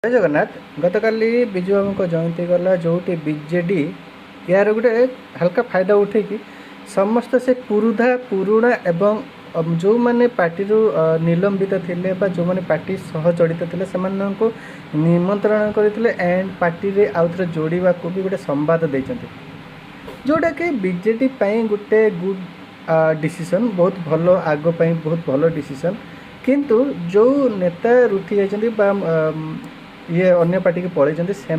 जय जगन्नाथ गतकाली विजु बाबू जयंती गला जो बीजेडी यार गोटे हल्का फायदा उठे कि समस्त से पुरुणा एवं जो मैंने पार्टी निलंबित थे जो मैंने पार्टी सह जड़ित थे से निमंत्रण करते एंड पार्टी रे आउ थे जोड़ा को भी गोटे संवाद देते जोटा कि बीजेडी गोटे गुड डिसीजन बहुत भल आग बहुत भल डिसीजन किंतु जो नेता रुठी जाइए ये अन्य पार्टी की पलैंते से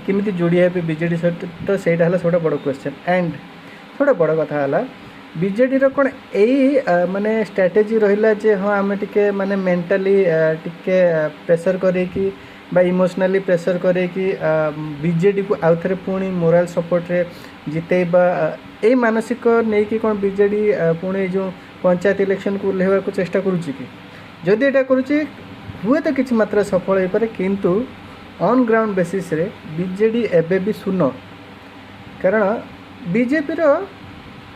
केमी जोड़ी हे बीजेडी सहित तो सहीटा सब बड़ क्वेश्चन एंड थोड़ा बड़ कथा है बीजेडी कौन यही माने स्ट्राटेजी रहा जे हाँ आम टे माने मेंटाली टिके प्रेशर करें इमोशनली प्रेशर करें बीजेडी को आउ थे पुणी मोराल सपोर्ट रे जितेबा यही मानसिक नहीं कि कौन बीजेडी पुणी जो पंचायत इलेक्शन को ओह्लैवा को चेष्टा करुच्ची कि जदि यहाँ करुच्ची हुए तो किसी मात्रा सफल हो पारे किंतु ऑन ग्राउंड बेसिस रे बीजेडी एबे भी शून्य कारण बीजेपी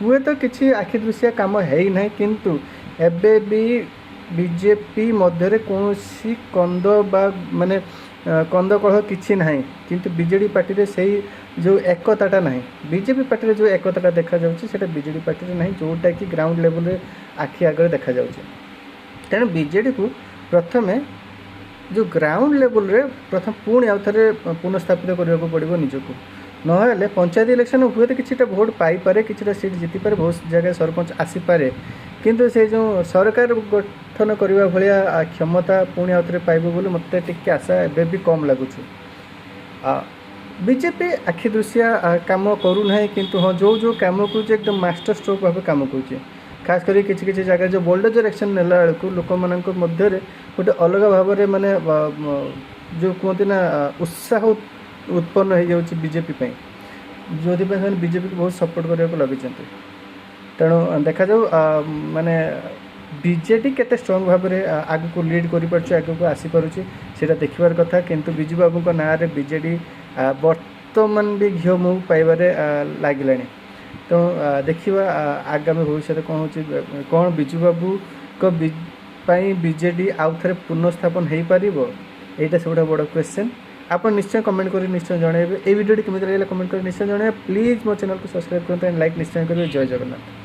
हुए तो किसी आखि दृश्य काम है ना किंतु एबे भी बीजेपी मध्य कौन कंद बा माने कंद कलह किसी ना किंतु बीजेडी पार्टी रे सही जो एकताटा ना बीजेपी पार्टी रे जो एकताटा देखा जाता बीजेडी पार्टी रे ना जोटा कि ग्राउंड लेवल रे आखि आगे देखा जाउछि तेणु बीजेडी को प्रथमे जो ग्राउंड लेवल रे प्रथम पुणी आउ थे पुनर्स्थापित करने को पड़ो निजको ना पंचायत इलेक्शन हुए तो किसी भोट पाइपे किसी सीट जीतिपे बहुत जगह सरपंच आसीपे किंतु से जो सरकार गठन करने भाया क्षमता पुणी आउ थे पाइब बोली मत टे आशा एवं भी कम लगुच बीजेपी आखि दृश्य काम करूना किंतु हाँ जो जो कम को एकदम मास्टर स्ट्रोक भाव कम कर खास करी किसी जगह जो बोल्डोजर एक्शन नेला बेलू लोक मध्य गोटे अलग भाव में माने जो कहते ना उत्साह उत्पन्न हो जाऊँगी बीजेपी जो बीजेपी को बहुत सपोर्ट करने को लगे तेणु देखा जाऊ माने बीजेडी केते स्ट्रॉन्ग भाव में आग को लीड कर आग को आसीपार से देखार कथा किंतु विजु बाबू ना बीजेडी बर्तमान भी घीओ मुँह पाइबारे लगिला तो देखा आगामी भविष्य कौन हो कौन विजु बाबू को बीजेडी आउ थे पुनर्स्थापन हो पार यहाँ सब बड़ क्वेश्चन आप निश्चय कमेंट कर निश्चय जनइबे ये वीडियो केमी लगे कमेंट कर निश्चय जनइबे प्लीज मो चैनल को सब्सक्राइब करते हैं लाइक निश्चय करेंगे जय जगन्नाथ।